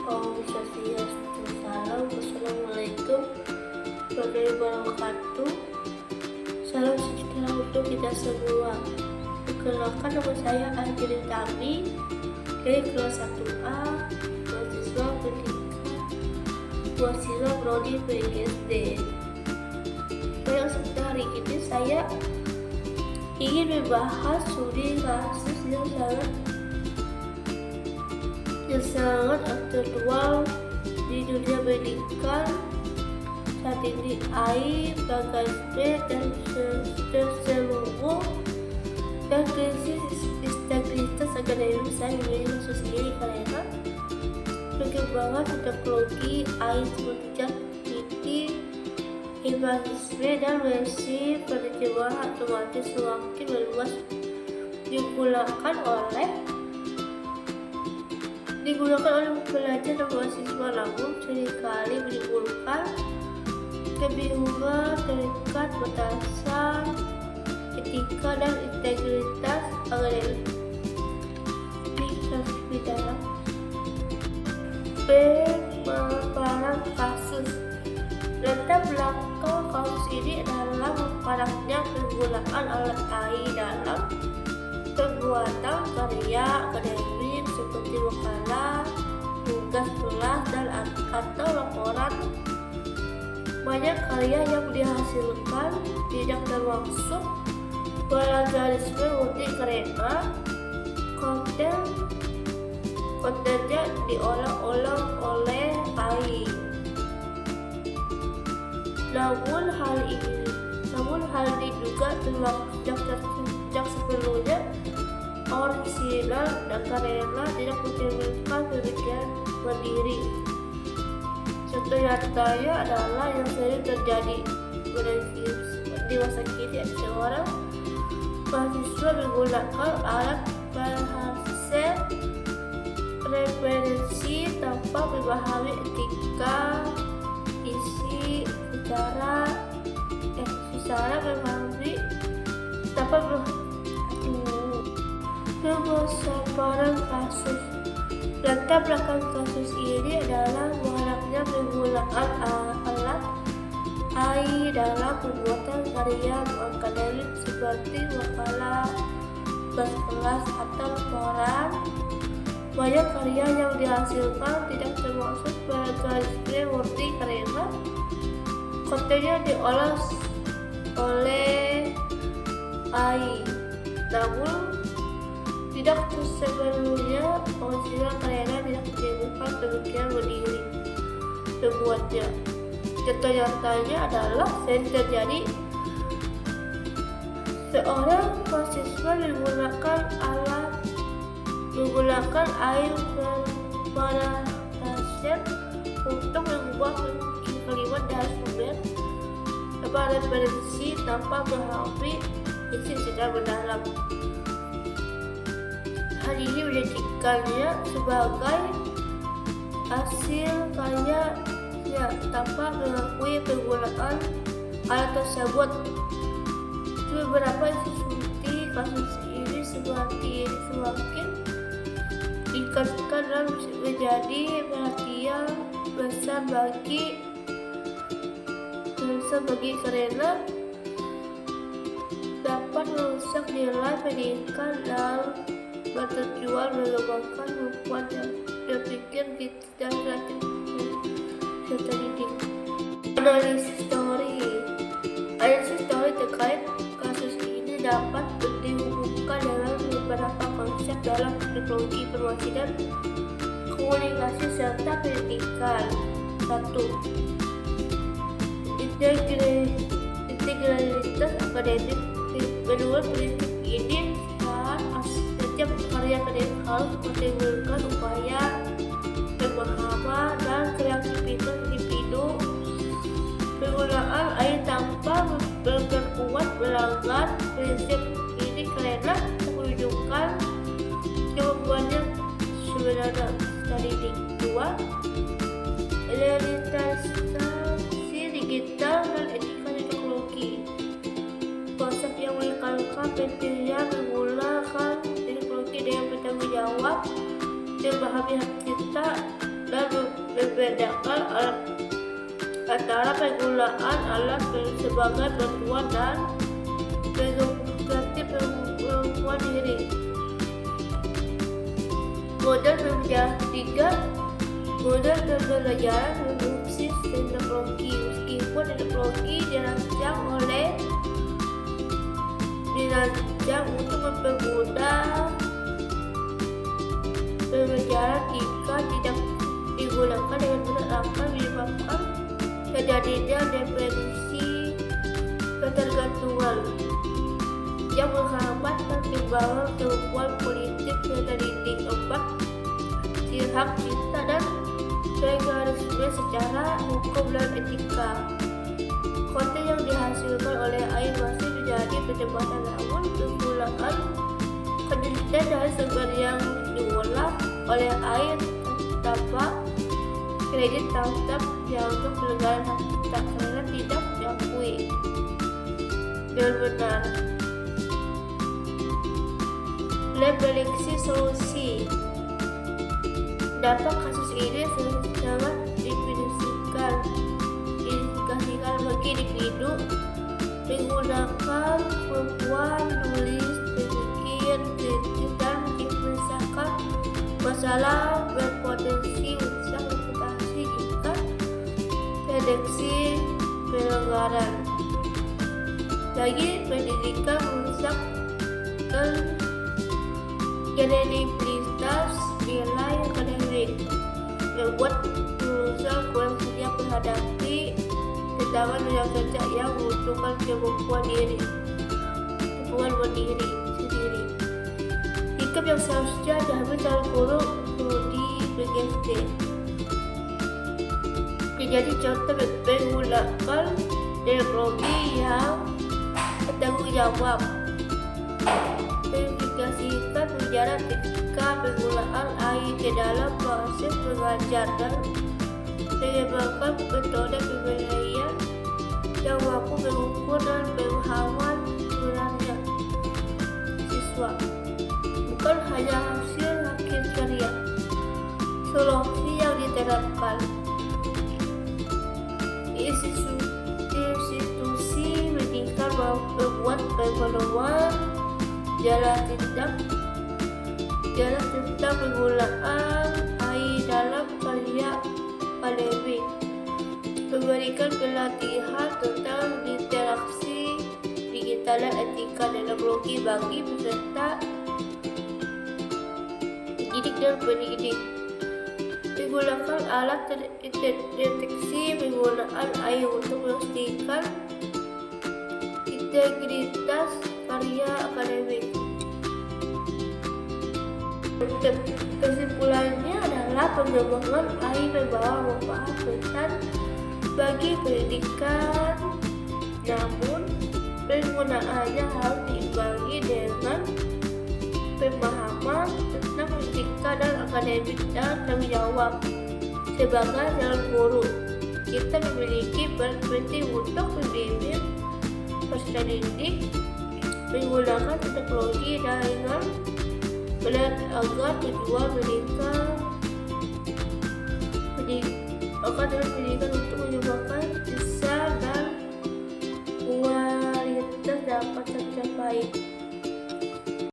Om Swastiastu. Assalamualaikum warahmatullahi wabarakatuh. Salam sejahtera untuk kita semua. Perkenalkan, nama saya Angelin Tami dari kelas 1A, mahasiswa Prodi PGSD. Pada hari ini saya ingin membahas studi kasus yang sangat aktual di dunia pendidikan saat ini, aib, bagaimana dan seluruh dan krisis integritas akademis dan media sosial karena perkembangan teknologi aib seperti ChatGPT, imagisme dan versi penerjemahan otomatis semakin meluas digunakan oleh pelajar dan mahasiswa, namun seringkali menimbulkan kebingungan terkait batasan etika dan integritas akademis di dalam pemaparan kasus. Latar belakang kasus ini adalah maraknya penggunaan alat AI dalam pembuatan karya akademik seperti makalah, tugas kelas, dan atau laporan. Banyak karya yang dihasilkan tidak termasuk plagiarisme murni karena kontennya diolah-olah oleh AI. Namun hal diduga sejak sebelumnya original dan karena tidak menimbulkan pemikiran mandiri. Contoh nyatanya adalah yang sering terjadi di masa kini. Seorang mahasiswa menggunakan alat bahasa referensi tanpa memahami etika isi secara memahami tanpa pemaparan kasus. Latar belakang kasus ini adalah maraknya penggunaan alat AI dalam pembuatan karya akademik seperti makalah, tugas kelas, atau laporan. Banyak karya yang dihasilkan tidak termasuk plagiarisme murni karena kontennya diolah oleh AI. Namun tidak sepenuhnya original karena tidak menimbulkan pemikiran mandiri pembuatnya. Contoh nyatanya adalah sering terjadi seorang mahasiswa menggunakan AI berparagraf untuk mengubah kalimat dan sumber referensi tanpa memahami isi secara mendalam. Hal ini menjadikannya sebagai hasil karya tanpa mengakui penggunaan alat tersebut. Beberapa institusi kasus ini semakin dikatakan dan menjadi perhatian besar bagi karena dapat merusak nilai pendidikan dan bertujuan mengembangkan kemampuan berpikir dan kreatif serta didik. Analisis teori terkait kasus ini dapat dihubungkan dengan beberapa konsep dalam teknologi informasi dan komunikasi serta pendidikan. 1. Integritas akademik. Menurut prinsip ini, setiap karya akademik harus menimbulkan upaya pemahaman dan kreativitas individu. Penggunaan AI tanpa memperkuat melanggar prinsip ini karena menunjukkan kemampuannya sebenarnya. Dari 2. Realisasi digital dan etika teknologi. Konsep yang menekankan pentingnya menggunakan teknologi dengan bertanggung jawab, memahami hak cipta, dan membedakan antara penggunaan alat sebagai bantuan dan ganti pengukuhan diri. Model pembelajaran berbasis teknologi. Meskipun teknologi dirancang untuk mempermudah pembelajaran, jika tidak digunakan dengan benar akan menyebabkan terjadinya dependensi ketergantungan yang menghambat perkembangan kemampuan politik serta didik. 4. Hak cipta dan mekanisme secara hukum dan etika. Konten yang dihasilkan oleh AI masih menjadi perdebatan, namun penggunaan konten dari sumber yang diolah oleh AI tanpa kredit tetap dianggap pelanggaran hak cipta karena tidak diakui dengan benar. Labelisasi solusi. Dampak kasus ini sangat signifikan bagi individu menggunakan kemampuan menulis, berpikir kritis, dan menyelesaikan masalah berpotensi merusak reputasi jika terdeteksi pelanggaran. Bagi pendidikan, merusak kredibilitas nilai akademik, membuat lulusan kurang siap menghadapi tantangan dunia kerja yang membutuhkan kemampuan berdiri sendiri. Sikap yang seharusnya diambil calon guru di PGSD. Menjadi contoh menggunakan teknologi yang bertanggung jawab. Verifikasikan pelajaran ketika penggunaan AI ke dalam proses mengajar dan mengembangkan metode pembelajaran yang mampu mengukur dan memahami sebenarnya siswa, bukan hanya hasil akhir karya. Solusi yang diterapkan. Institusi pendidikan membuat pengetahuan jalan tentang penggunaan AI dalam karya akademik, memberikan pelatihan tentang interaksi digital dan etika teknologi bagi peserta didik dan pendidik. Menggunakan alat deteksi penggunaan AI untuk memastikan integritas karya akademik. Kesimpulannya adalah pengembangan AI membawa manfaat besar bagi pendidikan, namun penggunaannya harus diimbangi dengan pemahaman tentang etika dan akademik dan tanggung jawab. Sebagai calon guru, kita memiliki peran penting untuk membimbing peserta didik menggunakan teknologi dengan benar agar tujuan pendidikan untuk menyumbangkan sisa dan kualitas dapat tercapai.